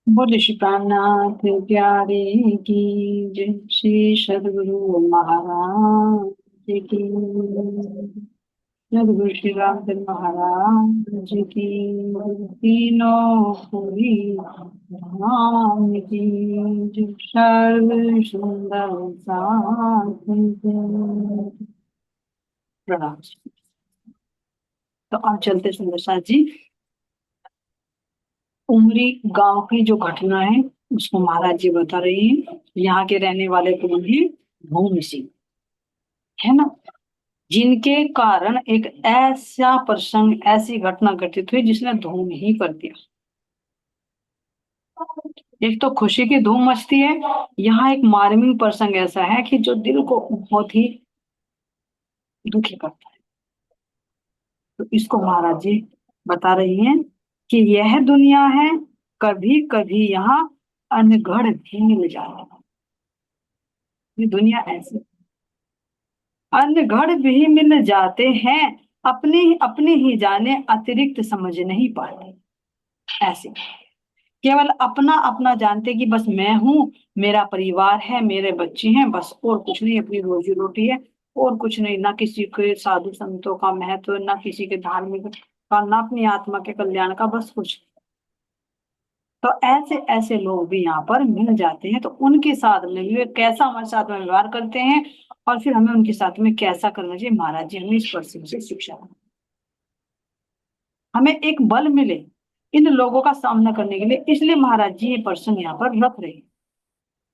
बोले श्री प्राणनाथ प्यारे की जय। श्री सदगुरु महाराज की। सदगुरु श्री रामचंद्र महाराज की। तीनों पूरी धाम की। जय। सर्व सुंदर साथ प्रणाम। तो आप चलते सुंदर साथ जी। उमरी गांव की जो घटना है उसको महाराज जी बता रही हैं। यहाँ के रहने वाले कौन है? भूमि सिंह, है ना। जिनके कारण एक ऐसा प्रसंग, ऐसी घटना घटित हुई जिसने धूम ही कर दिया। एक तो खुशी की धूम मचती है, यहाँ एक मार्मिक प्रसंग ऐसा है कि जो दिल को बहुत ही दुखी करता है। तो इसको महाराज जी बता रही हैं कि यह दुनिया है, कभी कभी यहाँ अनगढ़ भी मिल जाता है। ये दुनिया ऐसी अनगढ़ भी मिल जाते हैं, अपने अपने ही जाने अतिरिक्त समझ नहीं पाते। ऐसे केवल अपना अपना जानते कि बस मैं हूँ, मेरा परिवार है, मेरे बच्चे हैं, बस और कुछ नहीं, अपनी रोजी रोटी है और कुछ नहीं। ना किसी के साधु संतों का महत्व, ना किसी के धार्मिक का, ना अपनी आत्मा के कल्याण का, बस कुछ। तो ऐसे ऐसे लोग भी यहाँ पर मिल जाते हैं। तो उनके साथ में भी वे कैसा हमारे साथ में व्यवहार करते हैं और फिर हमें उनके साथ में कैसा करना चाहिए, महाराज जी हमें इस प्रसंग से शिक्षा दें। हमें एक बल मिले इन लोगों का सामना करने के लिए, इसलिए महाराज जी ये प्रसंग यहाँ पर रख रहे हैं।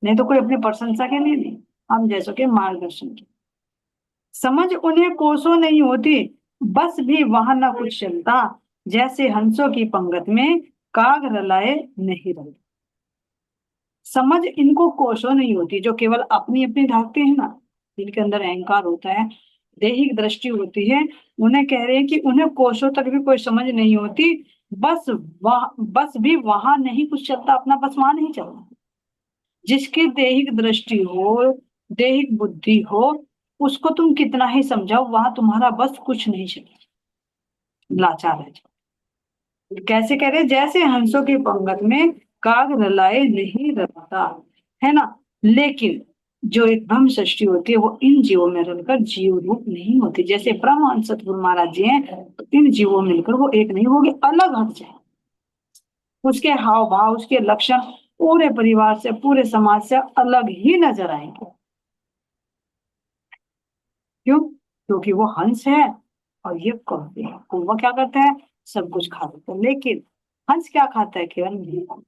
नहीं तो कोई अपनी प्रशंसा के लिए नहीं, हम जैसों के मार्गदर्शन के। समझ उन्हें कोसों नहीं होती, बस भी वहां ना कुछ चलता, जैसे हंसों की पंगत में काग रलाए नहीं रहे। समझ इनको कोसों नहीं होती, जो केवल अपनी अपनी धाकते हैं ना, जिनके अंदर अहंकार होता है, दैहिक दृष्टि होती है, उन्हें कह रहे हैं कि उन्हें कोसों तक भी कोई समझ नहीं होती। बस भी वहां नहीं कुछ चलता, अपना बस वहां नहीं चलता। जिसकी दैहिक दृष्टि हो, दैहिक बुद्धि हो, उसको तुम कितना ही समझाओ, वहां तुम्हारा बस कुछ नहीं चलेगा, लाचार है। कैसे कह रहे, जैसे हंसों की पंगत में काग रलाए नहीं रखता, है ना। लेकिन जो एक ब्रह्म सृष्टि होती है वो इन जीवों में रहकर जीव रूप नहीं होती। जैसे परमहंस सतगुरु महाराज जी हैं, तो इन जीवों में मिलकर वो एक नहीं होगी, अलग हट जाए। उसके हाव भाव, उसके लक्षण पूरे परिवार से, पूरे समाज से अलग ही नजर आएंगे। क्यों? क्योंकि वो हंस है और ये कौवे है। कौवा क्या करता है? सब कुछ खा लेता है, लेकिन हंस क्या खाता है? केवल मीट।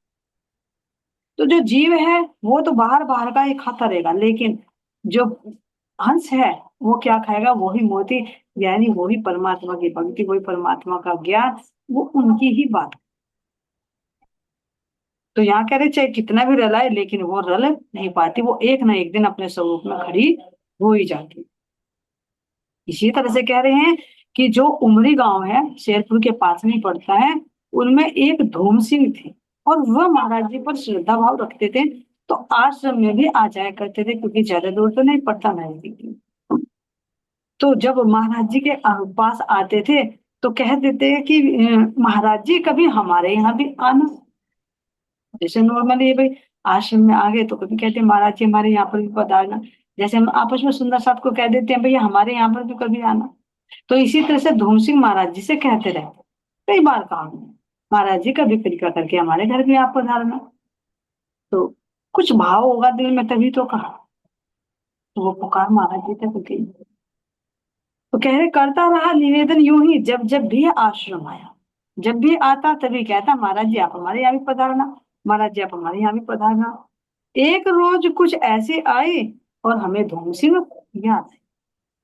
तो जो जीव है वो तो बाहर बाहर का ही खाता रहेगा, लेकिन जो हंस है वो क्या खाएगा? वही मोती, यानी वही परमात्मा की पंक्ति, वही परमात्मा का ज्ञान, वो उनकी ही बात। तो यहाँ कह रहे चाहे कितना भी रलाए, लेकिन वो रल नहीं पाती, वो एक ना एक दिन अपने स्वरूप में खड़ी हो ही जाती। इसी तरह से कह रहे हैं कि जो उमरी गांव है, शेरपुर के पास में ही पड़ता है, उनमें एक धूम सिंह थे और वह महाराज जी पर श्रद्धा भाव रखते थे। तो आश्रम में भी आ जाया करते थे, क्योंकि ज्यादा दूर तो नहीं पड़ता नजदीक ही। तो जब महाराज जी के पास आते थे तो कह देते कि महाराज जी कभी हमारे यहाँ भी आना। जैसे नॉर्मली ये भाई आश्रम में आ गए तो कभी कहते हैं महाराज जी हमारे यहाँ पर भी पधारना। जैसे हम आपस में सुंदर साथ को कह देते हैं भैया हमारे यहाँ पर भी कभी आना। तो इसी तरह से धूम सिंह महाराज जी से कहते रहते, कई बार कहा हमने, महाराज जी कभी कृपा करके हमारे घर भी आप पधारना। तो कुछ भाव होगा दिल में तभी तो कहा। तो वो पुकार महाराज जी तक गई। तो कह रहे करता रहा निवेदन यूं ही, जब जब भी आश्रम आया, जब भी आता तभी कहता महाराज जी आप हमारे यहाँ भी पधारना, महाराज जी आप हमारे यहाँ भी पधारना। एक रोज कुछ ऐसे आए और हमें धूम सिंह याद है।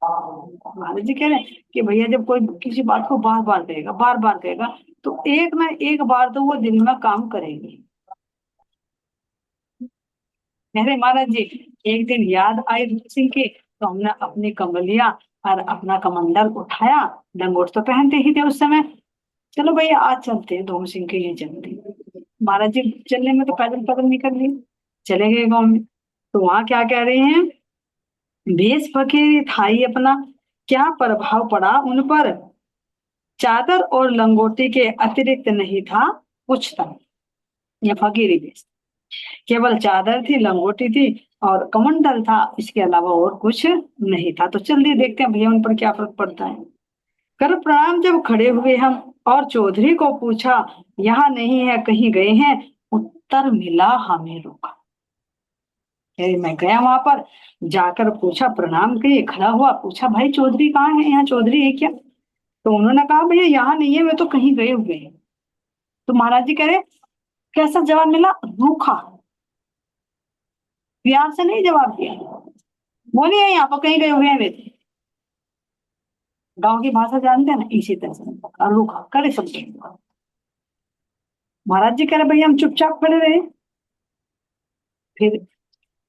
महाराज जी कह रहे हैं कि भैया जब कोई किसी बात को बार बार कहेगा, बार बार कहेगा, तो एक ना एक बार तो वो दिल में काम करेगी। कह रहे महाराज जी एक दिन याद आई धूम सिंह की, तो हमने अपनी कमलिया और अपना कमंडल उठाया। लंगोट तो पहनते ही थे उस समय। चलो भैया आज चलते हैं धूम सिंह के ये चलते। महाराज जी चलने में तो पैदल पैदल निकल लिए, चले गए गांव में। तो वहां क्या कह रहे हैं, भेष फकीर थाई अपना, क्या प्रभाव पड़ा उन पर, चादर और लंगोटी के अतिरिक्त नहीं था कुछ था। ये फकीरी वेश। केवल चादर थी, लंगोटी थी और कमंडल था, इसके अलावा और कुछ नहीं था। तो चलिए देखते हैं भैया उन पर क्या फर्क पड़ता है। कर प्रणाम जब खड़े हुए हम और चौधरी को पूछा, यहाँ नहीं है कहीं गए हैं, उत्तर मिला हमें रुका। मैं गया वहां पर, जाकर पूछा, प्रणाम किए, खड़ा हुआ, पूछा भाई चौधरी कहाँ है, यहाँ चौधरी है क्या? तो उन्होंने कहा भैया यहाँ नहीं है, वे तो कहीं गए हुए हैं। तो महाराज जी कह रहे, कैसा जवाब मिला? रूखा, प्यार से नहीं जवाब दिया। बोलिए यहाँ पर कहीं गए हुए हैं वे। गांव की भाषा जानते हैं ना, इसी तरह से रूखा करे शब्द। महाराज जी कह रहे भैया हम चुपचाप खड़े रहे। फिर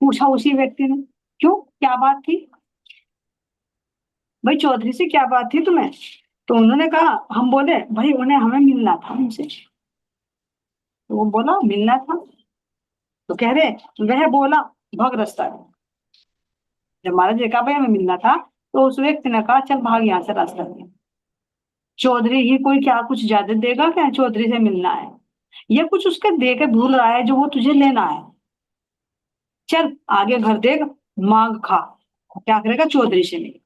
पूछा उसी व्यक्ति ने, क्यों, क्या बात थी भाई, चौधरी से क्या बात थी तुम्हें? तो उन्होंने कहा, हम बोले भाई उन्हें हमें मिलना था उनसे। तो वो बोला मिलना था। तो कह रहे, वह बोला भाग रास्ता है। जब महाराज जी ने कहा भाई हमें मिलना था, तो उस व्यक्ति ने कहा चल भाग यहाँ से, रास्ता है। चौधरी ही कोई क्या कुछ ज्यादा देगा क्या, चौधरी से मिलना है, या कुछ उसके दे के भूल रहा है जो वो तुझे लेना है। चल आगे घर देख, मांग खा। क्या करेगा, चौधरी से मिल।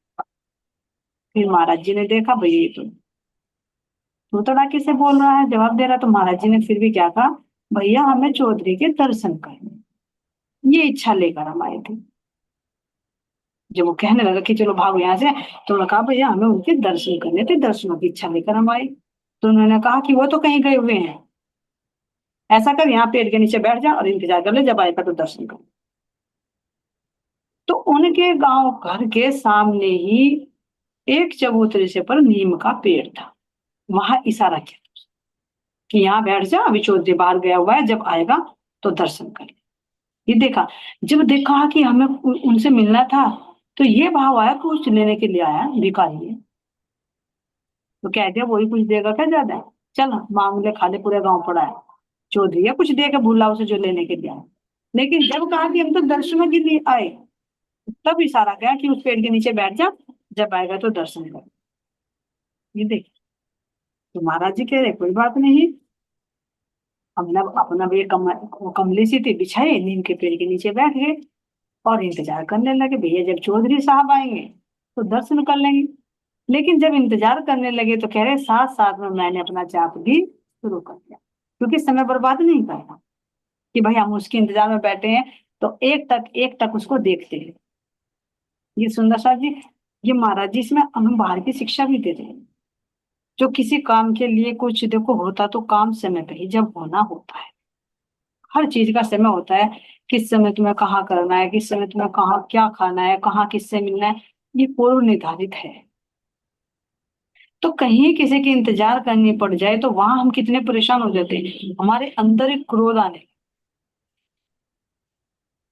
फिर महाराज जी ने देखा भैया ये तो तड़ाके से बोल रहा है, जवाब दे रहा। तो महाराज जी ने फिर भी क्या कहा, भैया हमें चौधरी के दर्शन करने, ये इच्छा लेकर हम आए थे। जब वो कहने लगा कि चलो भागो यहाँ से, तो उन्होंने कहा भैया हमें उनके दर्शन करने थे, दर्शनों की इच्छा लेकर हम आए। तो उन्होंने कहा कि वो तो कहीं गए हुए हैं, ऐसा कर यहाँ पेड़ के नीचे बैठ जा और इंतजार कर ले, जब आएगा तो दर्शन कर। तो उनके गांव घर के सामने ही एक चबूतरे से पर नीम का पेड़ था, वहां इशारा किया कि यहाँ बैठ जा, अभी चौधरी बाहर गया हुआ है, जब आएगा तो दर्शन कर ले। ये देखा, जब देखा कि हमें उनसे मिलना था, तो ये भाव आया कि कुछ लेने के लिए आया भिखारी है। तो कह दिया वही कुछ देगा क्या ज्यादा, चल मांग ले खा ले, पूरे गांव पड़ा है, चौधरी है कुछ दे के भूला उसे जो लेने के लिए आया। लेकिन जब कहा कि हम तो दर्शनों के लिए आए, तब इशारा किया कि उस पेड़ के नीचे बैठ जा, जब आएगा तो दर्शन कर। ये देख, तो महाराज जी कह रहे कोई बात नहीं। हमने अपना भी कमली सी थी बिछाई, नीम के पेड़ के नीचे बैठ गए और इंतजार करने लगे, भैया जब चौधरी साहब आएंगे तो दर्शन कर लेंगे। लेकिन जब इंतजार करने लगे तो कह रहे साथ साथ में मैंने अपना जाप भी शुरू कर दिया, क्योंकि समय बर्बाद नहीं करना कि भाई हम उसके इंतजार में बैठे हैं, तो एक टक उसको देखते हैं। ये सुंदर साहब जी, ये महाराज जी इसमें हमें बाहर की शिक्षा भी देते हैं। जो किसी काम के लिए कुछ देखो होता तो काम समय पे ही जब होना होता है, हर चीज का समय होता है, किस समय तुम्हें कहाँ करना है, किस समय तुम्हें कहाँ क्या खाना है, कहाँ किससे मिलना है, ये पूर्व निर्धारित है। तो कहीं किसी की इंतजार करनी पड़ जाए तो वहां हम कितने परेशान हो जाते हैं, हमारे अंदर एक क्रोध आने।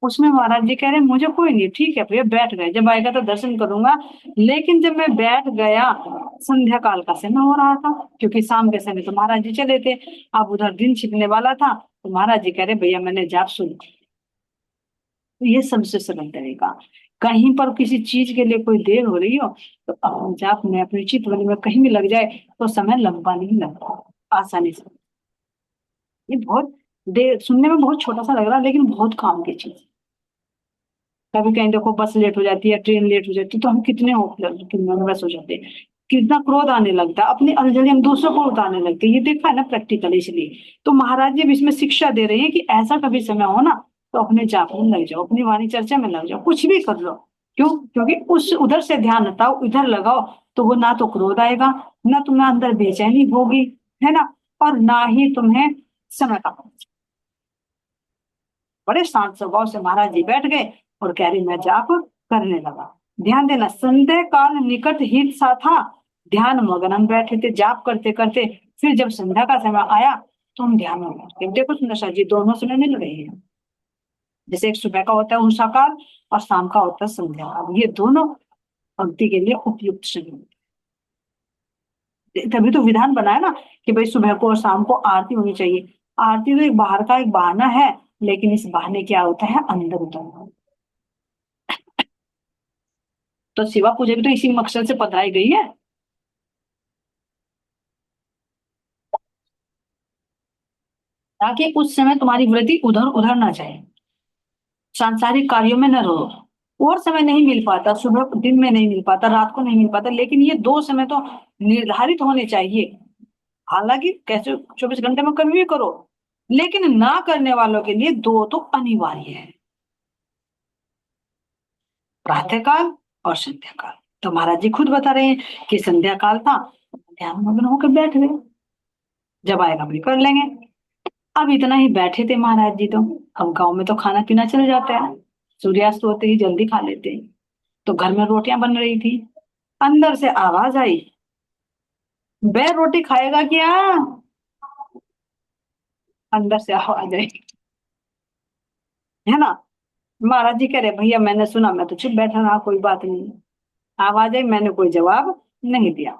उसमें महाराज जी कह रहे मुझे कोई नहीं, ठीक है भैया बैठ गए, जब आएगा तो दर्शन करूंगा। लेकिन जब मैं बैठ गया, संध्या काल का समय हो रहा था, क्योंकि शाम के समय तो महाराज जी चले थे, अब उधर दिन छिपने वाला था। तो महाराज जी कह रहे भैया मैंने जाप सुन। तो ये सबसे सरल तरीका, कहीं पर किसी चीज के लिए कोई देर हो रही हो, तो अपने जाप में अपने चित्त में कहीं भी लग जाए, तो समय लंबा नहीं लगता, आसानी से। ये बहुत देर सुनने में बहुत छोटा सा लग रहा है, लेकिन बहुत काम की चीज। कभी कहीं देखो बस लेट हो जाती है, ट्रेन लेट हो जाती है, तो हम कितने नर्वस हो जाते हैं, कितना क्रोध आने लगता है, अपनी अलझड़ी हम दूसरों को उतारने लगते हैं। ये देखा है ना प्रैक्टिकल, इसलिए तो महाराज जी भी इसमें शिक्षा दे रहे हैं कि ऐसा कभी समय हो ना, तो अपने जाप में लग जाओ, अपनी वाणी चर्चा में लग जाओ, कुछ भी कर लो। क्यों? क्योंकि उस उधर से ध्यान हटाओ, इधर लगाओ, तो वो ना तो क्रोध आएगा, ना तुम्हें अंदर बेचैनी होगी, है ना, और ना ही तुम्हें समय का। बड़े शांत स्वभाव से महाराज जी बैठ गए और कह रही मैं जाप करने लगा। ध्यान देना, संध्या काल निकट हित सा था, ध्यान मगन हम बैठे थे जाप करते करते। फिर जब संध्या का समय आया तो हम ध्यान में बैठ गए। देखो सुंदर शाह जी, दोनों समय मिल रहे हैं। जैसे एक सुबह का होता है उषा काल, और शाम का होता है संध्या काल, ये दोनों भक्ति के लिए उपयुक्त समय होते हैं। तभी तो विधान बना है ना कि भाई सुबह को और शाम को आरती होनी चाहिए। आरती तो एक बाहर का एक बहाना है, लेकिन इस बहाने क्या होता है, अंदर उतरना। तो शिवा पूजा भी तो इसी मकसद से पधराई गई है। ताकि उस समय तुम्हारी वृत्ति उधर उधर ना जाए, सांसारिक कार्यों में न रहो। और समय नहीं मिल पाता, सुबह दिन में नहीं मिल पाता, रात को नहीं मिल पाता, लेकिन ये दो समय तो निर्धारित होने चाहिए। हालांकि कैसे 24 घंटे में कभी भी करो, लेकिन ना करने वालों के लिए दो तो अनिवार्य है, प्रातः काल और संध्या काल। तो महाराज जी खुद बता रहे हैं कि संध्या काल था, ध्यान मग्न होकर बैठ गए, जब आएगा भी कर लेंगे। अब इतना ही बैठे थे महाराज जी तो। अब गांव में तो खाना पीना चल जाता है, सूर्यास्त होते ही जल्दी खा लेते हैं। तो घर में रोटियां बन रही थी, अंदर से आवाज आई, बे रोटी खाएगा क्या? अंदर से आवाज आई, है ना। महाराज जी कह रहे भैया मैंने सुना, मैं तो चुप बैठा रहा, कोई बात नहीं। आवाज आई, मैंने कोई जवाब नहीं दिया।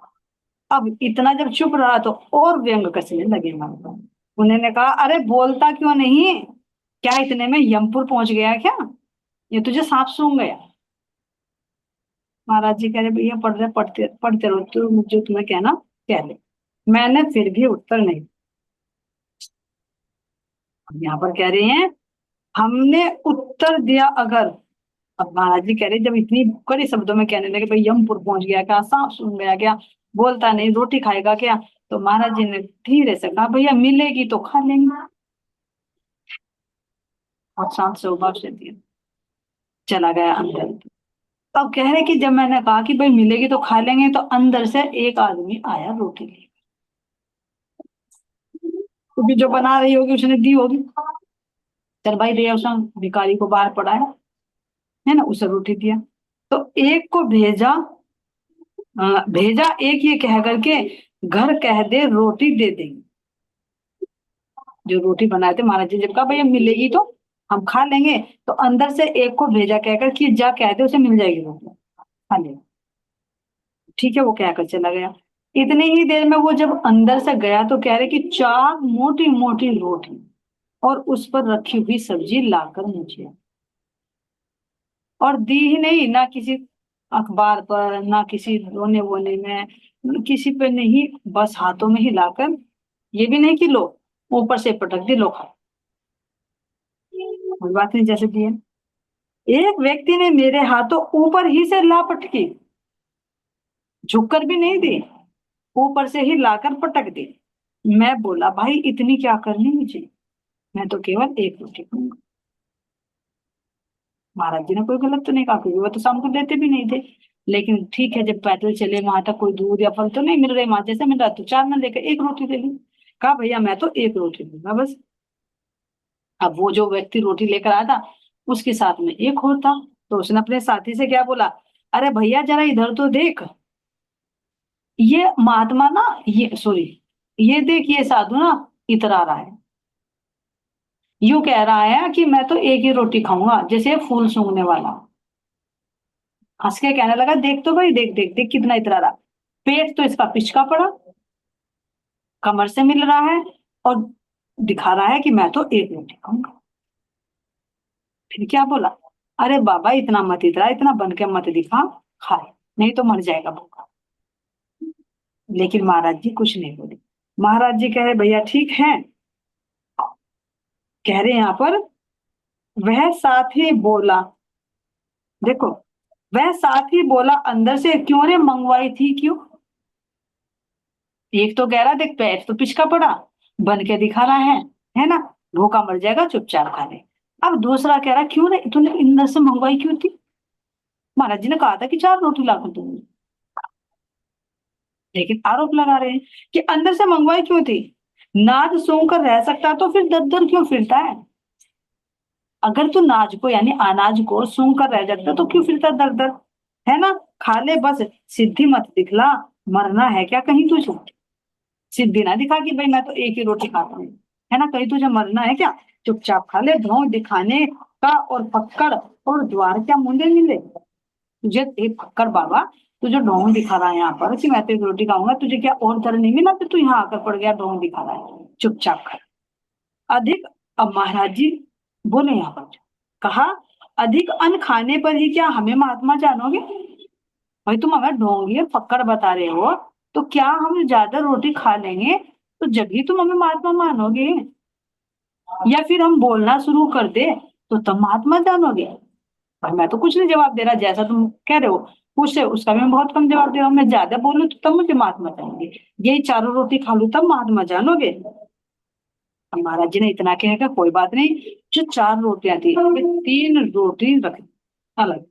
अब इतना जब चुप रहा तो और व्यंग कसने लगे मन को। उन्होंने कहा अरे बोलता क्यों नहीं, क्या इतने में यमपुर पहुंच गया क्या, ये तुझे सांप सूंघ गया? महाराज जी कह रहे भैया पढ़ रहे, पढ़ते पढ़ते रहो, तो जो तुम्हें कहना कह ले। मैंने फिर भी उत्तर नहीं। अब यहाँ पर कह रहे हैं हमने उत्तर दिया अगर। अब महाराज जी कह रहे जब इतनी कड़े शब्दों में कहने लगे भाई यमपुर पहुंच गया क्या, सांप सूंघ गया क्या, बोलता नहीं, रोटी खाएगा क्या? तो महाराज जी ने धीरे से कहा भैया मिलेगी तो खा लेंगे, और शांत स्वभाव से दिया, चला गया अंदर। तो अब कह रहे कि जब मैंने कहा कि भाई मिलेगी तो खा लेंगे, तो अंदर से एक आदमी आया रोटी ले, क्योंकि जो बना रही होगी उसने दी होगी। चल भाई दिया, उसने भिखारी को बाहर पड़ा है ना, उसे रोटी दिया। तो एक को भेजा, भेजा एक ये कह करके घर कह दे रोटी दे देंगे। जो रोटी बनाए थे महाराज जी जब कहा भैया मिलेगी तो हम खा लेंगे, तो अंदर से एक को भेजा कहकर कि जा कह दे उसे मिल जाएगी रोटी, खा ले। ठीक है, वो कहकर चला गया। इतनी ही देर में वो जब अंदर से गया तो कह रहे कि चार मोटी मोटी रोटी और उस पर रखी हुई सब्जी लाकर मुझे, और दी ही नहीं, ना किसी अखबार पर, ना किसी रोने वोने में, किसी पे नहीं, बस हाथों में ही लाकर, ये भी नहीं कि लो, ऊपर से पटक दी, लो खाओ। कोई बात नहीं, जैसे दिए। एक व्यक्ति ने मेरे हाथों ऊपर ही से ला पटकी, झुककर भी नहीं दी, ऊपर से ही लाकर पटक दी। मैं बोला भाई इतनी क्या करनी मुझे, मैं तो केवल एक रोटी खाऊंगा। महाराज जी ने कोई गलत तो नहीं कहा, क्योंकि वो तो शाम को देते भी नहीं थे। लेकिन ठीक है, जब पैदल चले वहां तक, कोई दूध या फल तो नहीं मिल रहे, वहां जैसे मिल रहा तो चार में लेकर एक रोटी ले ली। कहा भैया मैं तो एक रोटी लूंगा बस। अब वो जो व्यक्ति रोटी लेकर आया था उसके साथ में एक और था, तो उसने अपने साथी से क्या बोला, अरे भैया जरा इधर तो देख, ये महात्मा ना, ये सॉरी, ये देख ये साधु ना इतरा रहा है, यूं कह रहा है कि मैं तो एक ही रोटी खाऊंगा, जैसे फूल सूंघने वाला। हंस के कहने लगा देख तो भाई, देख देख देख कितना इतरा रहा, पेट तो इसका पिचका पड़ा, कमर से मिल रहा है, और दिखा रहा है कि मैं तो एक रोटी खाऊंगा। फिर क्या बोला, अरे बाबा इतना मत इतरा, इतना बन के मत दिखा, खाए नहीं तो मर जाएगा भूखा। लेकिन महाराज जी कुछ नहीं बोले। महाराज जी कह रहे भैया ठीक है, कह रहे यहाँ पर वह साथी बोला, देखो, वह साथी बोला अंदर से क्यों रे मंगवाई थी क्यों? एक तो कह रहा देख पेट तो पिचका पड़ा, बन के दिखा रहा है ना, भूखा मर जाएगा, चुपचाप खा ले। अब दूसरा कह रहा क्यों रे तूने अंदर से मंगवाई क्यों थी? महाराज जी ने कहा था कि चार रोटी लाकर दूंगी, लेकिन आरोप लगा रहे हैं कि अंदर से मंगवाई क्यों थी? नाद सूंघ कर रह सकता तो फिर दर दर क्यों फिरता है? अगर तू नाज को यानी अनाज को सूंघ कर रह जाता तो क्यों फिरता दर दर, है ना। खा ले बस, सिद्धि मत दिखला, मरना है क्या कहीं तुझे? सिद्धि ना दिखा कि भाई मैं तो एक ही रोटी खाता हूँ, है ना, कहीं तुझे मरना है क्या? चुपचाप खा ले, ढोंग दिखाने का और फक्कड़ और द्वार क्या मुंडे मिले तुझे, एक फक्कड़ बाबा, तुझे ढोंग दिखा रहा है यहाँ पर कि मैं तो एक रोटी खाऊंगा, तुझे क्या और डर नहीं मिला कि तू यहाँ आकर पड़ गया, ढोंग दिखा रहा है, चुपचाप खा। अधिक, अब महाराज जी बोले यहाँ पर, कहा अधिक अन्न खाने पर ही क्या हमें महात्मा जानोगे? भाई तुम हमें ढोंगी और फक्कड़ बता रहे हो, तो क्या हम ज्यादा रोटी खा लेंगे तो जब ही तुम हमें महात्मा मानोगे? या फिर हम बोलना शुरू कर दे तो तब महात्मा जानोगे। पर मैं तो कुछ नहीं जवाब दे रहा, जैसा तुम कह रहे हो पूछ रहे हो उसका भी मैं बहुत कम जवाब दे रहा हूँ। मैं ज्यादा बोलूं तो तब मुझे महात्मा जानोगे, यही चारों रोटी खा लूं तब महात्मा जानोगे। अब महाराज जी ने इतना कहेगा कोई बात नहीं। जो 4 रोटियां थी वे 3 रोटी रख दी अलग,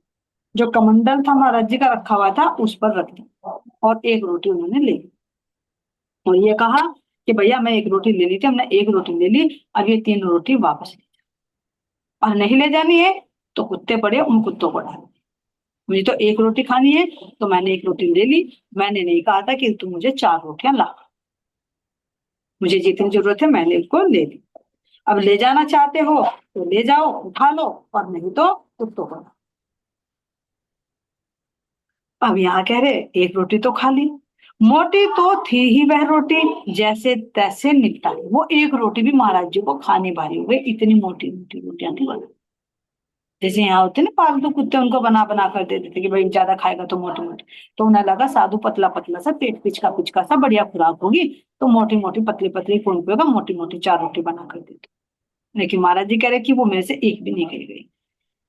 जो कमंडल था महाराज जी का रखा हुआ था उस पर रख दी, और 1 रोटी उन्होंने ले ली। और ये कहा कि भैया मैं 1 रोटी ले ली थी, हमने 1 रोटी ले ली, अब ये 3 रोटी वापस ले, और नहीं ले जानी है तो कुत्ते पड़े उन कुत्तों को डाल। मुझे तो 1 रोटी खानी है तो मैंने 1 रोटी ले ली, मैंने नहीं कहा था कि तुम मुझे 4 रोटियां ला, मुझे जितनी जरूरत है मैंने इनको ले ली। अब ले जाना चाहते हो तो ले जाओ उठा लो, और नहीं तो कुत्तों को। अब यहाँ कह रहे 1 रोटी तो खा ली, मोटी तो थी ही वह रोटी, जैसे तैसे निपटा ली। वो 1 रोटी भी महाराज जी को खानी भारी हो गई, इतनी मोटी मोटी रोटियां थी बना। जैसे यहाँ होते ना पालतू कुत्ते, उनको बना बना कर देते थे कि भाई ज्यादा खाएगा तो मोटी मोटी, तो उन्हें लगा साधु पतला पतला सा पेट पिचका पिचका सा बढ़िया खुराक होगी, तो मोटी मोटी पतली पतली कौन पिएगा, मोटी मोटी 4 रोटी बना कर देते। लेकिन महाराज जी कह रहे कि वो मेरे से एक भी नहीं गिर गई,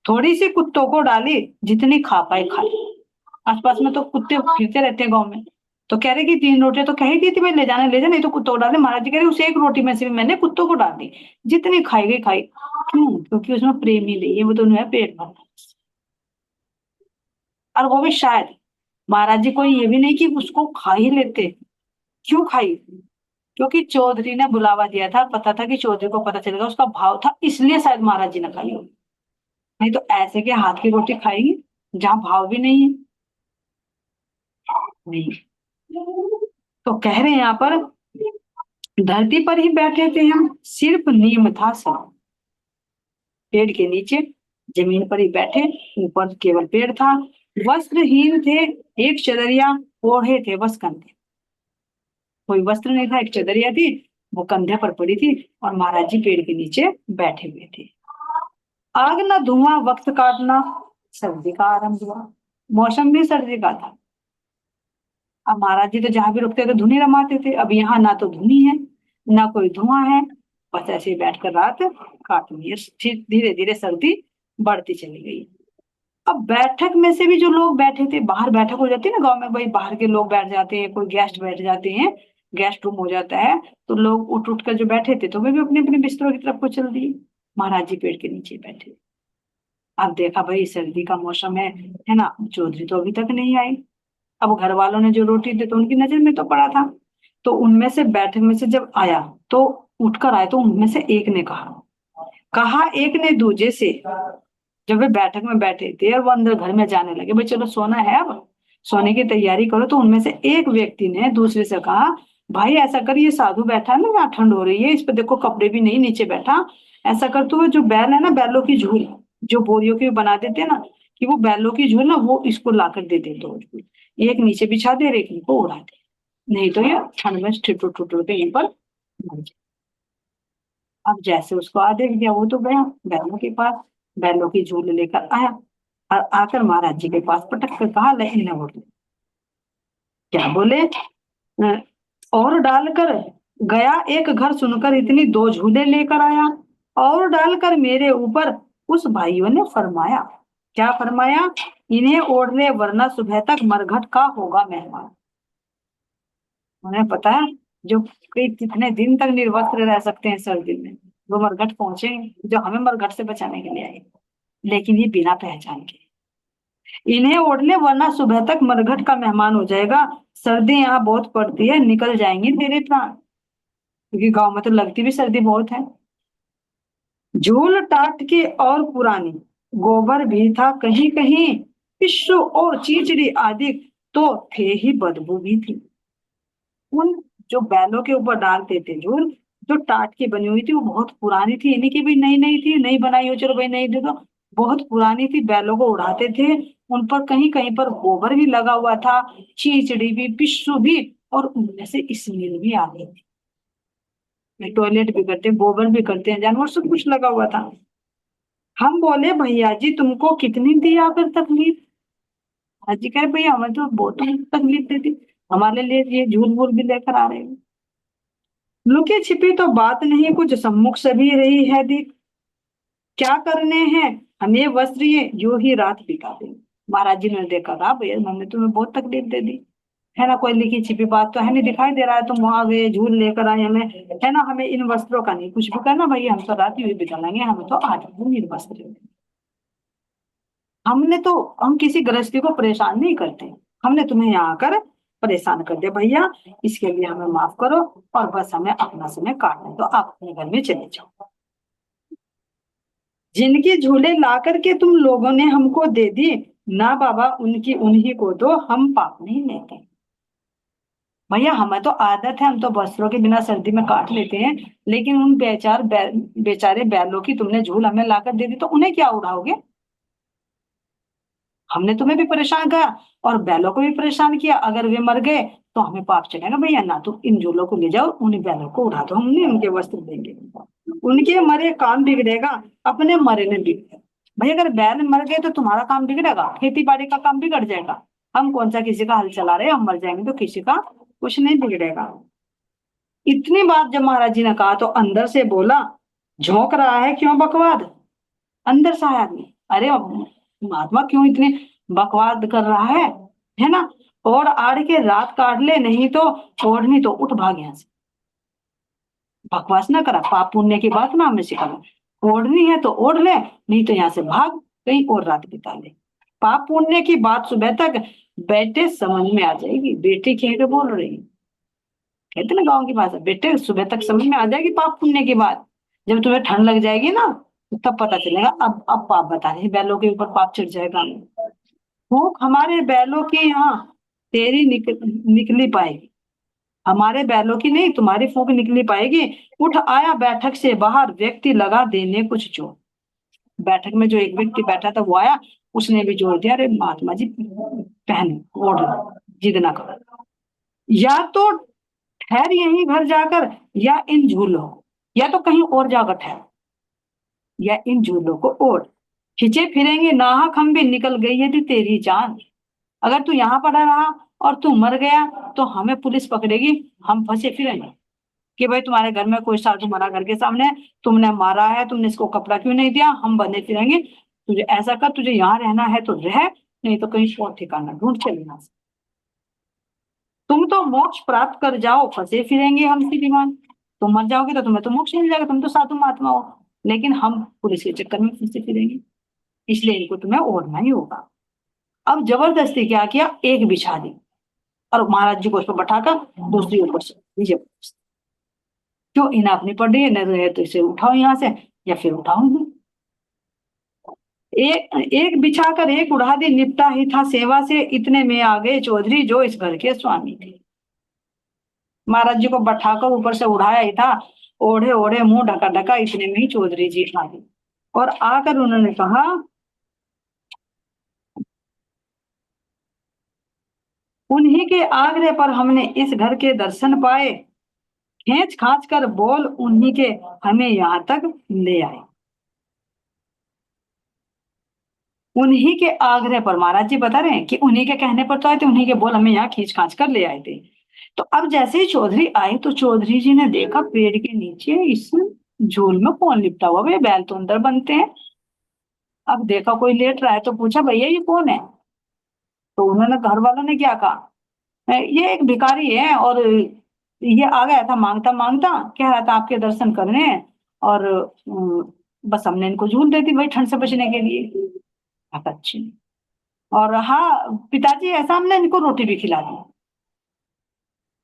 थोड़ी सी कुत्तों को डाली, जितनी खा पाए खा ली। आसपास में तो कुत्ते फिरते रहते हैं गाँव में, तो कह रहे कि 3 रोटियां तो कह ही दी थी भाई ले जाने, नहीं तो कुत्तों को डाले। महाराज जी कह रहे उस 1 रोटी में से भी मैंने कुत्तों को डाल दी, जितनी खाई गई खाई। क्यों? क्योंकि उसमें प्रेम ही नहीं है, वो तो उन्हें पेट भरना। और वो भी शायद महाराज जी को ये भी नहीं कि उसको खा ही लेते। क्यों खाई? क्योंकि चौधरी ने बुलावा दिया था, पता था कि चौधरी को पता चलेगा, उसका भाव था, इसलिए शायद महाराज जी ने खाई होगी। नहीं तो ऐसे के हाथ की रोटी खाएगी जहां भाव भी नहीं है। नहीं, तो कह रहे हैं यहाँ पर धरती पर ही बैठे थे हम, सिर्फ नीम था सब, पेड़ के नीचे जमीन पर ही बैठे, ऊपर केवल पेड़ था। वस्त्रहीन थे, एक चदरिया ओढ़े थे बस कंधे, कोई वस्त्र नहीं था, एक चदरिया थी वो कंधे पर पड़ी थी, और महाराज जी पेड़ के नीचे बैठे हुए थे। आग ना धुआं वक्त काटना, सर्दी का आरंभ हुआ, मौसम भी सर्दी का था। अब महाराज जी तो जहां भी रुकते थे धुनी रमाते थे, अब यहाँ ना तो धुनी है ना कोई धुआं है, बस ऐसे ही बैठकर रात काटनी है। धीरे धीरे सर्दी बढ़ती चली गई। अब बैठक में से भी जो लोग बैठे थे, बाहर बैठक हो जाती है ना गांव में, भाई बाहर के लोग बैठ जाते हैं, कोई गेस्ट बैठ जाते हैं, गेस्ट रूम हो जाता है, तो लोग उठ उठ कर जो बैठे थे तो वे भी अपने अपने बिस्तरों की तरफ को चल दिए। महाराज जी पेड़ के नीचे बैठे। अब देखा भाई सर्दी का मौसम है ना, चौधरी तो अभी तक नहीं आए। अब घर वालों ने जो रोटी दी तो उनकी नजर में तो पड़ा था, तो उनमें से बैठक में से जब आया तो उठकर आए, तो उनमें से एक ने कहा, कहा एक ने दूजे से, जब वे बैठक में बैठे थे और वो अंदर घर में जाने लगे भाई चलो सोना है, अब सोने की तैयारी करो, तो उनमें से एक व्यक्ति ने दूसरे से कहा, भाई ऐसा कर, ये साधु बैठा है ना, यहाँ ठंड हो रही है, इस पे देखो कपड़े भी नहीं, नीचे बैठा, ऐसा कर तू वो जो बैल है ना, बैलों की झूल, जो बोरियों की बना देते हैं ना, कि वो बैलों की झूल ना वो इसको लाकर दे दे, तो एक नीचे बिछा दे और एक इनको उड़ा दे, नहीं तो ये ठंड में ठिठुर ठुठुर के यहीं पर मर जाए। अब जैसे उसको आदेश दिया वो तो गया बैलों के पास, बैलों की झूल लेकर आया, और आकर महाराज जी के पास पटक कर कहा, ले इन्हें वोट दो। क्या बोले? "अ, और डालकर गया एक घर, सुनकर इतनी 2 झूले लेकर आया, और डालकर मेरे ऊपर उस भाइयों ने फरमाया। क्या फरमाया? इन्हें ओढ़ ले वरना सुबह तक मरघट का होगा मेहमान। उन्हें पता है जो कई कितने दिन तक निर्वस्त्र रह सकते हैं सर्दी में, वो मरघट पहुंचेंगे जो हमें मरघट से बचाने के लिए आए, लेकिन ये बिना पहचान के। इन्हें ओढ़ ले वरना सुबह तक मरघट का मेहमान हो जाएगा, सर्दी यहाँ बहुत पड़ती है, निकल जाएंगे तेरे प्राण, क्योंकि गांव में तो लगती भी सर्दी बहुत है। झूल टाट के और पुरानी, गोबर भी था कहीं कहीं, पिस्सू और चीचड़ी आदि तो थे ही, बदबू भी थी। उन जो बैलों के ऊपर डालते थे झूल, जो टाट की बनी हुई थी, वो बहुत पुरानी थी, यानी कि भी नई नई थी, नई बनाई हो चलो भाई नई दे दो, बहुत पुरानी थी, बैलों को उड़ाते थे। उन पर कहीं कहीं पर गोबर भी लगा हुआ था, चीचड़ी भी, पिस्सू भी, और उनमें से स्मेल भी आ रही थी। टॉयलेट भी करते हैं, गोबर भी करते हैं जानवर, सब कुछ लगा हुआ था। हम बोले भैया जी तुमको कितनी दी आकर तकलीफ? हाजी कह रहे भैया हमें तो बहुत तकलीफ देती, हमारे लिए ये झूल वूल भी लेकर आ रहे हो। लुकी छिपी तो बात नहीं, कुछ सम्मुख सभी रही है दिख। क्या करने हैं हमें वस्त्र ये, यूं ही रात बिता दे। महाराज जी ने देखा, कहा भैया हमने तुम्हें बहुत तकलीफ दे दी है ना, कोई लिखी छिपी बात तो है नहीं, दिखाई दे रहा है तुम वहां गए झूल लेकर आए हमें, है ना, हमें इन वस्त्रों का नहीं कुछ भी करना भैया, हम तो रात ही बिता लेंगे, हमें तो आज ही इन वस्त्र। हमने तो, हम किसी गृहस्थी को परेशान नहीं करते, हमने तुम्हें यहाँ आकर परेशान कर दिया भैया, इसके लिए हमें माफ करो, और बस हमें अपना समय काटने तो आप अपने घर में चले जाओ। जिनकी झूले ला करके तुम लोगों ने हमको दे दी, ना बाबा उनकी उन्हीं को दो, हम पाप नहीं लेते। भैया हमें तो आदत है, हम तो वस्त्रों के बिना सर्दी में काट लेते हैं, लेकिन उन बेचारे बैलों की तुमने झूल हमें लाकर दे दी, तो उन्हें क्या उड़ाओगे? हमने तुम्हें भी परेशान किया और बैलों को भी परेशान किया, अगर वे मर गए तो हमें पाप चढ़ेगा भैया, ना तो इन झूलों को ले जाओ, उन्हीं बैलों को उड़ा दो, हमने उनके वस्त्र देंगे, उनके मरे काम बिगड़ेगा, अपने मरे में बिगड़ेगा। भाई अगर बैल मर गए तो तुम्हारा काम बिगड़ेगा, खेती बाड़ी का काम बिगड़ जाएगा, हम कौन सा किसी का हल चला रहे हैं, हम मर जाएंगे तो किसी का कुछ नहीं बिगड़ेगा। इतनी बात जब महाराज जी ने कहा तो अंदर से बोला, झोंक रहा है क्यों बकवाद? अंदर से आया आदमी, अरे महात्मा क्यों इतने बकवाद कर रहा है ना, और आड़ के रात काट ले, नहीं तो ओढ़नी तो उठ भाग यहाँ से। बकवास ना करा, पाप पुण्य की बात ना हमें सिखा, ओढ़नी है तो ओढ़ ले, नहीं तो यहाँ से भाग, कहीं और रात बिता ले। पाप पुण्य की बात सुबह तक बेटे समझ में आ जाएगी, बेटी कह के बोल रही है, कहते ना गाँव की भाषा, बेटे सुबह तक समझ में आ जाएगी पाप पुण्य की बात, जब तुम्हें ठंड लग जाएगी ना तो तब पता चलेगा, अब पाप बता रहे बैलों के ऊपर पाप चढ़ जाएगा हमें। भूख हमारे बैलों की यहाँ तेरी निकली पाएगी, हमारे बैलों की नहीं तुम्हारी फूंक निकली पाएगी। उठ आया बैठक से बाहर, व्यक्ति लगा देने कुछ जोर। बैठक में जो एक व्यक्ति बैठा था वो आया, उसने भी जोर दिया, अरे महात्मा जी पहन ओढ़ लो, जिद ना करो, या तो ठहर यहीं घर जाकर, या इन झूलों, या तो कहीं और जाकर ठहर, या इन झूलों को ओढ़, खिंचे फिरेंगे नाहक हम भी, निकल गई यदि तेरी जान। अगर तू यहाँ पड़ा रहा और तू मर गया तो हमें पुलिस पकड़ेगी, हम फंसे फिरेंगे कि भाई तुम्हारे घर में कोई साधु मरा घर के सामने, तुमने मारा है, तुमने इसको कपड़ा क्यों नहीं दिया, हम बंधे फिरेंगे। तुझे ऐसा कर, तुझे यहाँ रहना है तो रह, नहीं तो कहीं और ठिकाना ढूंढ चले यहाँ से। तुम तो मोक्ष प्राप्त कर जाओ, फंसे फिरेंगे हम श्रीमान, तुम मर जाओगे तो तुम्हें तो मोक्ष मिल जाएगा, तुम तो साधु महात्मा हो, लेकिन हम पुलिस के चक्कर में फंसे फिरेंगे, इसलिए इनको तुम्हें ओढ़ना ही होगा। अब जबरदस्ती क्या किया, एक बिछा दी, और महाराज जी को उस पर बैठाकर दूसरी ऊपर से नीचे, क्यों इन्हें अपनी पड़ रही है, नहीं रहे तो इसे उठाओ यहाँ से, या फिर उठाओ नहीं। एक एक बिछाकर एक उड़ा दी, निपटा ही था सेवा से, इतने में आ गए चौधरी जो इस घर के स्वामी थे। महाराज जी को बैठाकर ऊपर से उड़ाया ही था, ओढ़े ओढ़े मुंह ढका ढका, इतने में ही चौधरी जी आ गए, और आकर उन्होंने कहा, उन्हीं के आग्रह पर हमने इस घर के दर्शन पाए, खींच खाच कर बोल उन्हीं के हमें यहाँ तक ले आए। उन्हीं के आग्रह पर, महाराज जी बता रहे हैं कि उन्हीं के कहने पर तो आए थे, उन्हीं के बोल हमें यहाँ खींच खाच कर ले आए थे। तो अब जैसे ही चौधरी आए तो चौधरी जी ने देखा पेड़ के नीचे इस झूल में कौन लिपटा हुआ, भाई बैल तो अंदर बनते हैं, अब देखा कोई लेट रहा है तो पूछा भैया ये कौन है? तो उन्होंने, घर वालों ने क्या कहा, ये एक भिखारी है, और ये आ गया था मांगता मांगता, कह रहा था आपके दर्शन करने हैं, और बस हमने इनको झूल दे दी भाई ठंड से बचने के लिए। आप अच्छे, और हाँ पिताजी ऐसा, हमने इनको रोटी भी खिला दी,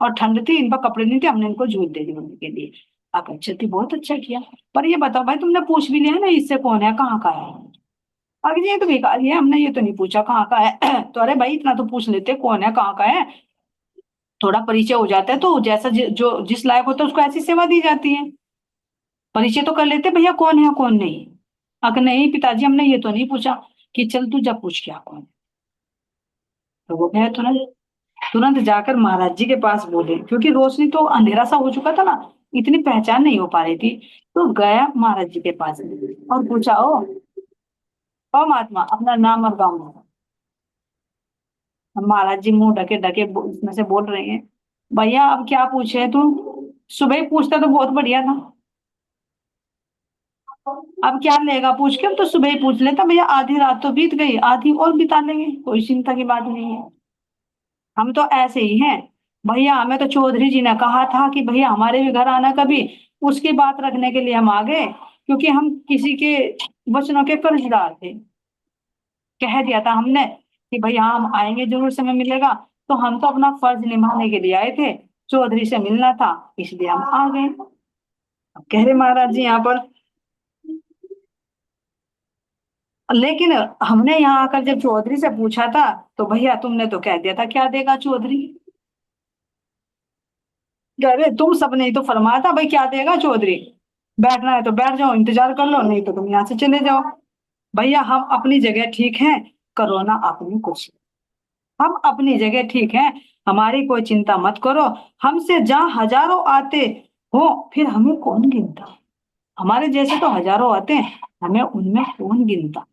और ठंड थी इन पर कपड़े नहीं थे, हमने इनको झूल दे दी उनके के लिए। आप अच्छे थी, बहुत अच्छा किया, पर ये बताओ भाई तुमने पूछ भी लिया ना इससे कौन है कहाँ का है? अगर ये तो भिखारी है, हमने ये तो नहीं पूछा कहाँ का है। तो अरे भाई इतना तो पूछ लेते कौन है कहाँ का है, थोड़ा परिचय हो जाता है तो जैसा जो जिस लायक होता है उसको ऐसी सेवा दी जाती है, परिचय तो कर लेते भैया कौन है कौन नहीं। अगर नहीं पिताजी हमने ये तो नहीं पूछा, कि चल तू जब पूछ क्या कौन है। तो वो गया तुरंत, तुरंत जाकर महाराज जी के पास बोले, क्योंकि रोशनी तो अंधेरा सा हो चुका था ना, इतनी पहचान नहीं हो पा रही थी। तो गया महाराज जी के पास और पूछा, ओ महात्मा अपना नाम और गाँव बताओ। अब महाराज जी मुंह ढके ढके इसमें से बोल रहे हैं, भैया अब क्या पूछे तू, सुबह ही पूछता तो बहुत बढ़िया था। अब क्या लेगा पूछ के, हम तो सुबह ही पूछ लेता, भैया आधी रात तो बीत गई, आधी और बिता लेंगे, कोई चिंता की बात नहीं है। हम तो ऐसे ही हैं। भैया हमें तो चौधरी जी ने कहा था कि भैया हमारे भी घर आना कभी, उसकी बात रखने के लिए हम आ गए, क्योंकि हम किसी के वचनों के कर्जदार थे। कह दिया था हमने कि भैया हम आएंगे, जरूर समय मिलेगा। तो हम तो अपना फर्ज निभाने के लिए आए थे, चौधरी से मिलना था, इसलिए हम आ गए। अब कह रहे महाराज जी यहाँ पर, लेकिन हमने यहाँ आकर जब चौधरी से पूछा था, तो भैया तुमने तो कह दिया था क्या देगा चौधरी। कह रहे तुम सबने ही तो फरमाया था भाई क्या देगा चौधरी, बैठना है तो बैठ जाओ, इंतजार कर लो, नहीं तो तुम यहाँ से चले जाओ। भैया हम अपनी जगह ठीक है, करो ना अपनी कुछ, हम अपनी जगह ठीक है, हमारी कोई चिंता मत करो। हमसे जहाँ हजारों आते हो, फिर हमें कौन गिनता, हमारे जैसे तो हजारों आते हैं, हमें उनमें कौन गिनता।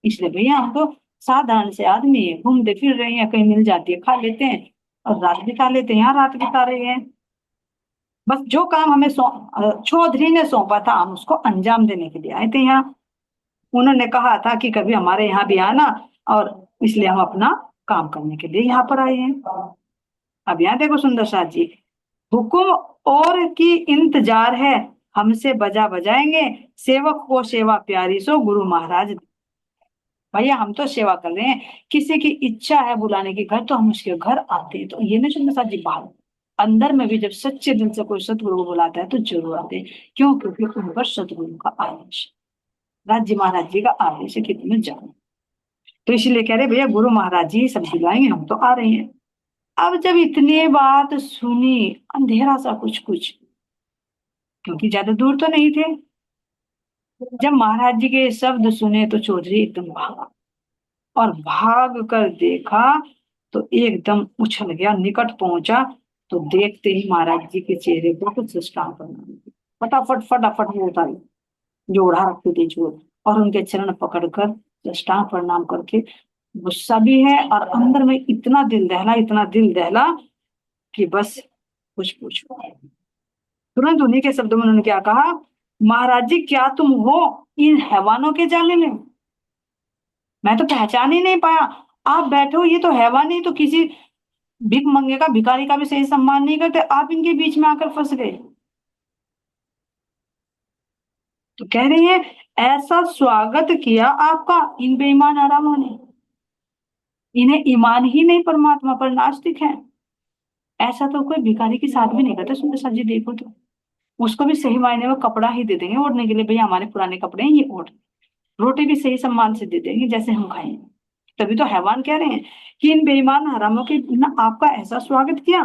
इसलिए भैया हम तो साधारण से आदमी है, घूमते फिर रहे हैं, कहीं मिल जाती है खा लेते हैं, और रात बिता लेते हैं, यहाँ रात बिता रहे हैं। बस जो काम हमें चौधरी ने सौंपा था, हम उसको अंजाम देने के लिए आए थे यहाँ। उन्होंने कहा था कि कभी हमारे यहाँ भी आना, और इसलिए हम अपना काम करने के लिए यहाँ पर आए हैं। अब यहाँ देखो सुंदर साथ जी, हुकुम और की इंतजार है, हमसे बजा बजाएंगे, सेवक को सेवा प्यारी सो गुरु महाराज। भैया हम तो सेवा कर रहे हैं, किसी की इच्छा है बुलाने की घर, तो हम उसके घर आते हैं। तो ये नहीं सुंदर साथ जी बात, अंदर में भी जब सच्चे दिल से कोई सतगुरु को बुलाता है तो जरूर आते हैं। क्यों? क्योंकि उन पर सतगुरु का आदेश, राज्य महाराज जी का आदेश है कि तुम्हें जाओ। तो इसलिए कह रहे भैया गुरु महाराज जी सब बुलाएंगे, हम तो आ रहे हैं। अब जब इतनी बात सुनी, अंधेरा सा कुछ कुछ, क्योंकि ज्यादा दूर तो नहीं थे, जब महाराज जी के शब्द सुने तो चौधरी एकदम भागा, और भाग कर देखा तो एकदम उछल गया, निकट पहुंचा, तो देखते ही महाराज जी के चेहरे पर कुछ साष्टांग प्रणाम, फटाफट फटाफट वो उतारी जो ओढ़ा रखी थी चोट, और उनके चरण पकड़कर साष्टांग प्रणाम करके, गुस्सा भी है और अंदर में इतना दिल दहला, इतना दिल दहला कि बस कुछ पूछो। तुरंत उन्हीं के शब्दों में उन्होंने क्या कहा, महाराज जी क्या तुम हो इन हैवानों के जाने में, मैं तो पहचान ही नहीं पाया। आप बैठे हो, ये तो हैवान नहीं तो किसी भीख मंगे का, भिखारी का भी सही सम्मान नहीं करते, आप इनके बीच में आकर फंस गए। तो कह रही है ऐसा स्वागत किया आपका इन बेईमान हरामों ने, इन्हें ईमान ही नहीं परमात्मा पर, नास्तिक है। ऐसा तो कोई भिखारी के साथ भी नहीं करते सुंदर सा जी, देखो तो उसको भी सही मायने में कपड़ा ही दे देंगे ओढ़ने के लिए, भैया हमारे पुराने कपड़े हैं ये ओढ़, रोटी भी सही सम्मान से दे देंगे जैसे हम खाएं। तभी तो हैवान कह रहे हैं कि इन बेईमान हरामों के ना आपका ऐसा स्वागत किया।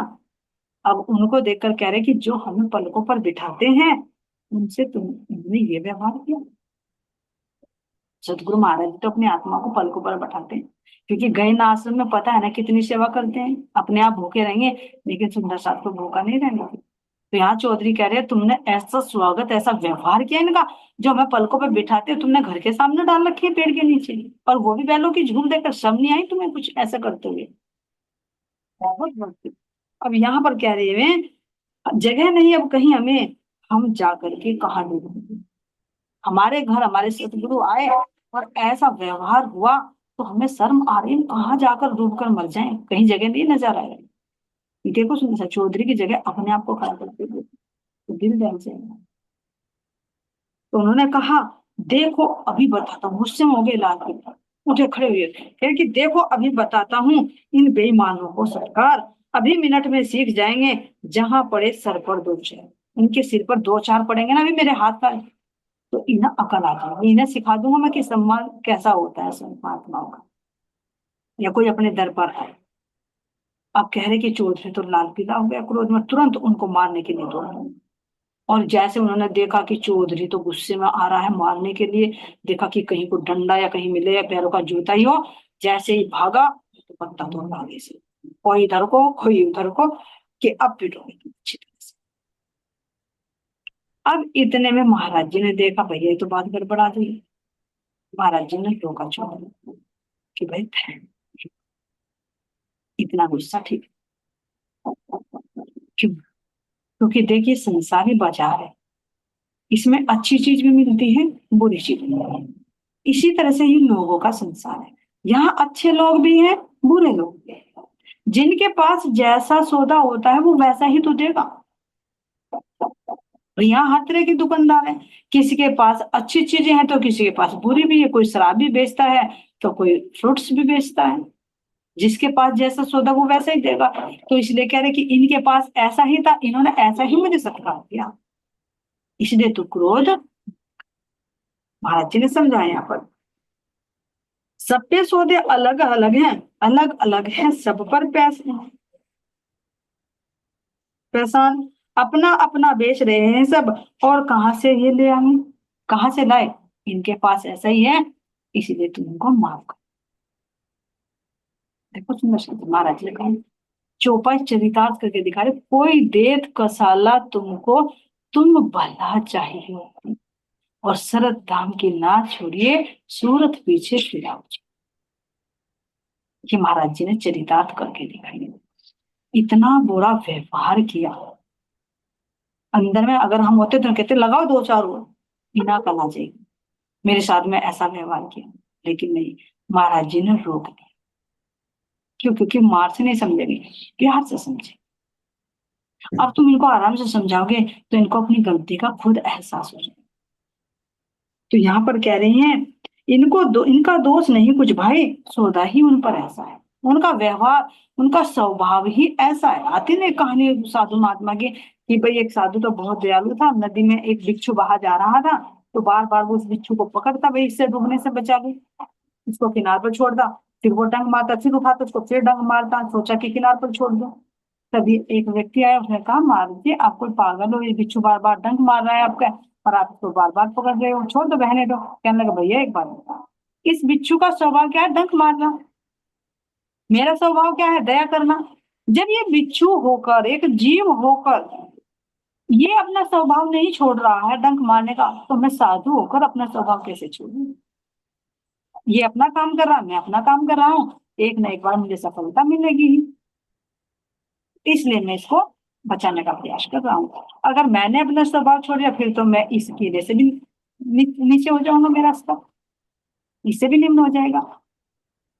अब उनको देखकर कह रहे कि जो हमें पलकों पर बिठाते हैं, उनसे तुमने ये व्यवहार किया। सतगुरु महाराज जी तो अपनी आत्मा को पलकों पर बैठाते हैं, क्योंकि गए ना आश्रम में पता है ना कितनी सेवा करते हैं, अपने आप भूखे रहेंगे, लेकिन सुंदर साथ को भूखा नहीं रहने की। तो यहाँ चौधरी कह रहे हैं तुमने ऐसा स्वागत, ऐसा व्यवहार किया इनका, जो हमें पलकों पर बिठाते हैं, तुमने घर के सामने डाल रखी है पेड़ के नीचे, और वो भी बैलों की झूल देकर, शर्म नहीं आई तुम्हें कुछ ऐसा करते हुए? बहुत भक्ति। अब यहाँ पर कह रहे हैं जगह नहीं अब कहीं हमें, हम जा करके कहा डूबेंगे। हमारे घर हमारे सतगुरु आए और ऐसा व्यवहार हुआ, तो हमें शर्म आ रही है, हम कहाँ जाकर डूब कर मर जाएं, कहीं जगह नहीं नजर आ रही। देखो सुन चौधरी की जगह अपने आप को खड़ा करते हुए तो दिल दहल जाएगा। तो उन्होंने कहा देखो अभी बताता हूँ, गुस्से में हो गए लाल किला, उठे खड़े हुए कहे कि देखो अभी बताता हूँ इन बेईमानों को सरकार, अभी मिनट में सीख जाएंगे, जहां पड़े सर पर दो चार, इनके सिर पर दो चार पड़ेंगे ना अभी मेरे हाथ का, तो इन्हें अकल आ जाएगी, इन्हें सिखा दूंगा मैं कि सम्मान कैसा होता है संत महात्माओं का, या कोई अपने दर पर आए। अब कह रहे कि चौधरी तो लाल पीला हो गया क्रोध में, तुरंत उनको मारने के लिए दौड़ा, और जैसे उन्होंने देखा कि चौधरी तो गुस्से में आ रहा है मारने के लिए, देखा कि कहीं को डंडा या कहीं मिले या पैरों का जूता ही हो, जैसे ही भागा तो पत्ता तोड़ आगे से, कोई इधर को कोई उधर को, कि अब पिटोगे तुम अच्छी तरह से। अब इतने में महाराज जी ने देखा भैया ये तो बात गड़बड़ा गई। महाराज जी ने रोका चौधरी को कि भाई इतना गुस्सा ठीक क्यों? क्योंकि देखिए संसारी बाजार है, इसमें अच्छी चीज भी मिलती है, बुरी चीज भी मिलती है। इसी तरह से ही लोगों का संसार है, यहाँ अच्छे लोग भी हैं, बुरे लोग भी हैं। जिनके पास जैसा सौदा होता है वो वैसा ही तो देगा। और यहाँ हर तरह के दुकानदार हैं, किसी के पास अच्छी चीजें हैं तो किसी के पास बुरी भी है, कोई शराब भी बेचता है तो कोई फ्रूट्स भी बेचता है। जिसके पास जैसा सौदा वो वैसा ही देगा। तो इसलिए कह रहे कि इनके पास ऐसा ही था, इन्होंने ऐसा ही मुझे सत्कार किया, इसलिए तू क्रोध। महाराज जी ने समझाया यहाँ पर, सबके सौदे अलग अलग हैं, अलग अलग हैं, सब पर पैसे परेशान, अपना अपना बेच रहे हैं सब। और कहाँ से ये ले आए, कहाँ से लाए, इनके पास ऐसा ही है, इसीलिए तुम उनको माफ कर। देखो सुंदर शब्द महाराज ने कहा, चौपाई चरितार्थ करके दिखा रहे, कोई देत कसाला तुमको, तुम भला चाहिए, और शरद धाम की ना छोड़िए, सूरत पीछे फिराओ। ये महाराज जी ने चरितार्थ करके दिखाई, इतना बुरा व्यवहार किया। अंदर में अगर हम होते तो कहते लगाओ दो चार और, बिना कला जाएगी, मेरे साथ में ऐसा व्यवहार किया। लेकिन नहीं, महाराज जी ने रोक दिया। क्यों? क्योंकि मार से नहीं समझेंगे, प्यार से समझे। अब तुम इनको आराम से समझाओगे तो इनको अपनी गलती का खुद एहसास हो जाएगा। तो यहाँ पर कह रहे हैं, इनका दोष नहीं कुछ भाई, सौदा ही उन पर ऐसा है, उनका व्यवहार, उनका स्वभाव ही ऐसा है। आती ना कहानी साधु महात्मा की, कि भाई एक साधु तो बहुत दयालु था, नदी में एक बिच्छू बहा जा रहा था, तो बार बार वो उस बिच्छू को पकड़ता, भाई इससे डूबने से बचा ले, इसको किनार पर छोड़ दा। फिर वो डंग मारता, फिर उठाता उसको, फिर डंग मारता, सोचा कि किनार पर छोड़ दो। तभी एक व्यक्ति आया, उसने कहा महाराज जी आप कोई पागल हो, ये बिच्छू बार बार डंक मार रहा है आपका, और आप इसको बार बार पकड़ रहे हो, छोड़ दो, बहने दो। कहने लगा भैया एक बार बता, इस बिच्छू का स्वभाव क्या है? डंक मारना। मेरा स्वभाव क्या है? दया करना। जब ये बिच्छू होकर, एक जीव होकर, ये अपना स्वभाव नहीं छोड़ रहा है डंक मारने का, तो मैं साधु होकर अपना स्वभाव कैसे छोड़ूं? ये अपना काम कर रहा, मैं अपना काम कर रहा हूँ, एक ना एक बार मुझे सफलता मिलेगी ही, इसलिए मैं इसको बचाने का प्रयास कर रहा हूँ। अगर मैंने अपना स्वभाव छोड़ दिया फिर तो मैं इस कीड़े से भी नीचे हो जाऊंगा, मेरा स्तर इससे भी निम्न हो जाएगा।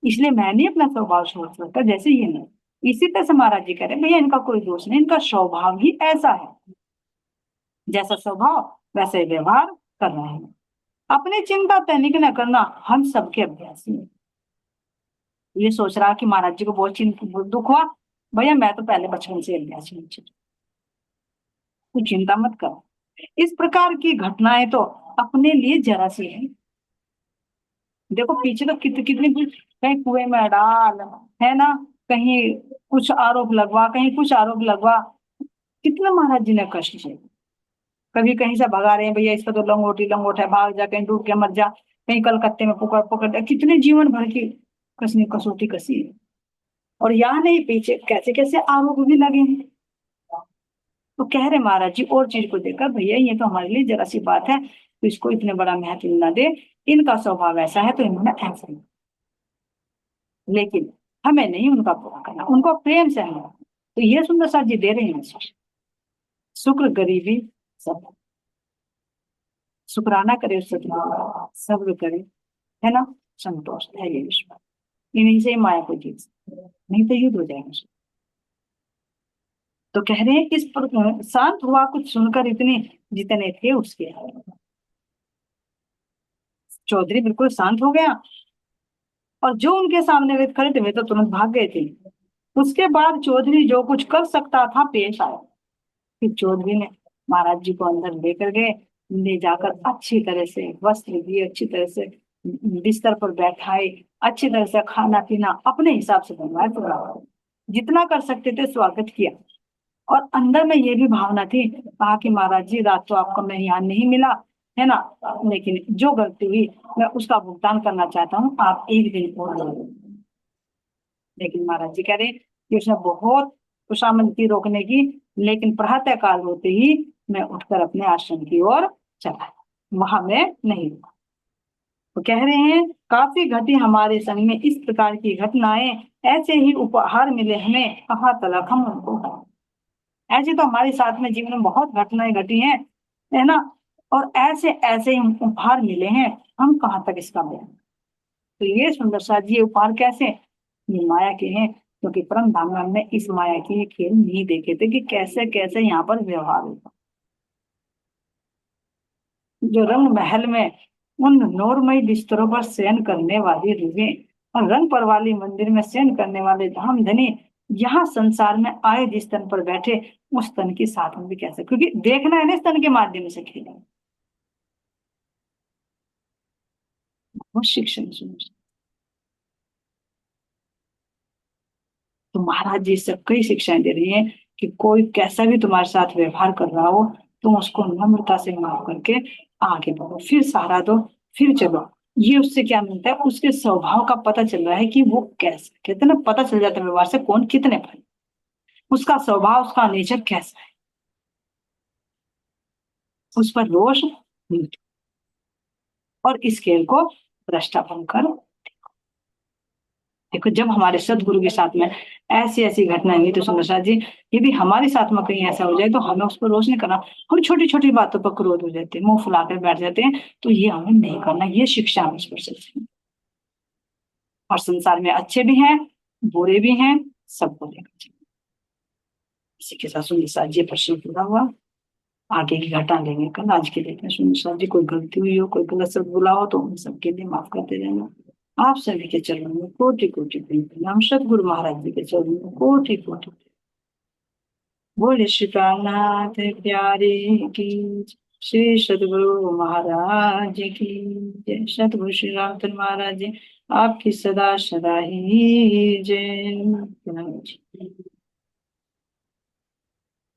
इसलिए मैंने अपना स्वभाव छोड़ सकता, जैसे ये नहीं। इसी तरह से महाराज जी कह रहे भैया इनका कोई दोष नहीं, इनका स्वभाव ही ऐसा है, जैसा स्वभाव वैसे व्यवहार कर रहे हैं। अपनी चिंता तनिक न करना, हम सबके अभ्यासी हैं। ये सोच रहा कि महाराज जी को बहुत चिंता दुख हुआ, भैया मैं तो पहले बचपन से अभ्यासी हूँ, तू चिंता मत कर। इस प्रकार की घटनाएं तो अपने लिए जरा सी है। देखो पीछे तो कितनी कुछ, कहीं कुएं में डाल, है ना, कहीं कुछ आरोप लगवा, कहीं कुछ आरोप लगवा, कितना महाराज जी ने कष्ट झेले। कभी कहीं से भगा रहे हैं, भैया इसका तो लंगोट है, भाग जा, कहीं डूब के मर जा, कहीं कलकत्ते में पकड़ पकड़, कितने जीवन भर की कसनी कसौटी कसी है। और यहाँ नहीं, पीछे कैसे कैसे आरोप भी लगे हैं। तो कह रहे महाराज जी और चीज को देखकर भैया ये तो हमारे लिए जरा सी बात है, तो इसको इतने बड़ा महत्व न दे, इनका स्वभाव ऐसा है तो इन्होंने ऐसा ही, लेकिन हमें नहीं उनका पूरा करना, उनको प्रेम से हमें। तो ये सुंदर सा जी दे रहे हैं, शुक्र गरीबी सब, शुक्राना करे उस सतगुरु, सब्र करे, है ना, संतोष है, ये विश्वास, इन्हीं से ही माया को जीत सकते हैं। नहीं तो युद्ध हो जाएगा। तो कह रहे हैं इस पर शांत हुआ कुछ सुनकर, इतने जितने थे उसके। चौधरी बिल्कुल शांत हो गया, और जो उनके सामने वे खड़े थे वे तो तुरंत भाग गए थे। उसके बाद चौधरी जो कुछ कर सकता था पेश आया। फिर चौधरी ने महाराज जी को अंदर लेकर गए, ले जाकर अच्छी तरह से वस्त्र दिए, अच्छी तरह से बिस्तर पर बैठाए, अच्छी तरह से खाना पीना अपने हिसाब से बनवाए, तो जितना कर सकते थे स्वागत किया। और अंदर में ये भी भावना थी, कहा कि महाराज जी रात तो आपको मैं यहाँ नहीं मिला, है ना, लेकिन जो गलती हुई मैं उसका भुगतान करना चाहता हूँ, आप एक दिन और दे दो। लेकिन महाराज जी कह रहे कि उसने बहुत खुशामद की रोकने की, लेकिन प्रातः काल होते ही मैं उठकर अपने आश्रम की ओर चला, वहां मैं नहीं रुका। तो कह रहे हैं काफी घटी हमारे संग में इस प्रकार की घटनाएं, ऐसे ही उपहार मिले हमें, कहाँ तलक हम उनको। ऐसे तो हमारे साथ में जीवन में बहुत घटनाएं घटी हैं, है ना। और ऐसे ऐसे ही उपहार मिले हैं, हम कहाँ तक इसका बयान। तो ये सुंदर सा जी ये उपहार कैसे, ये माया के हैं, क्योंकि परम धाम ने इस माया के ये खेल नहीं देखे थे कि कैसे कैसे यहाँ पर व्यवहार होगा। जो रंग महल में उन नूरमयी बिस्तरों पर शयन करने वाली रुहें और रंग पर वाली मंदिर में शयन करने वाले धाम धनी, यहाँ संसार में आए जिस तन पर बैठे, उस तन की साथ में भी कैसे, क्योंकि देखना है ना इस तन के माध्यम से खेलें। वो शिक्षण सुनिए। तो महाराज जी सब कई शिक्षाएं दे रही हैं कि कोई कैसा भी तुम्हारे साथ व्यवहार कर रहा हो, तुम उसको नम्रता से माफ करके आगे बढ़ो, फिर सहारा दो, फिर चलो। ये उससे क्या मिलता है, उसके स्वभाव का पता चल रहा है कि वो कैसा, कहते हैं ना पता चल जाता है व्यवहार से कौन कितने भाई, उसका स्वभाव उसका नेचर कैसा है, उस पर रोष नहीं। और इस खेल को भ्रष्टा बनकर देखो, जब हमारे सदगुरु के साथ में ऐसी ऐसी घटनाएं हुई तो सुंदर साथ जी, यदि हमारे साथ में कहीं ऐसा हो जाए तो हमें उस पर रोष नहीं करना। हम छोटी छोटी बातों पर क्रोध हो जाते हैं, मुंह फुलाकर बैठ जाते हैं, तो ये हमें नहीं करना, ये शिक्षा हमें इस पर से। और संसार में अच्छे भी हैं, बुरे भी हैं, सबको देखना चाहिए। इसी के साथ सुंदर साथ जी प्रश्न पूरा हुआ। आगे की घटना लेंगे कल, आज के लिए सुंदर साथ जी कोई गलती हुई हो, कोई गलत शब्द बोला हो तो उन सबके लिए माफ करते रहना। आप सभी के चरणों में कोटि कोटि प्रणाम, सतगुरु महाराज जी के चरणों में कोटि कोटि। बोले श्री प्राणनाथ प्यारे की, श्री सतगुरु महाराज की जय, सतगुरु श्री रामचंद्र महाराज जी आपकी सदा सदा ही जय।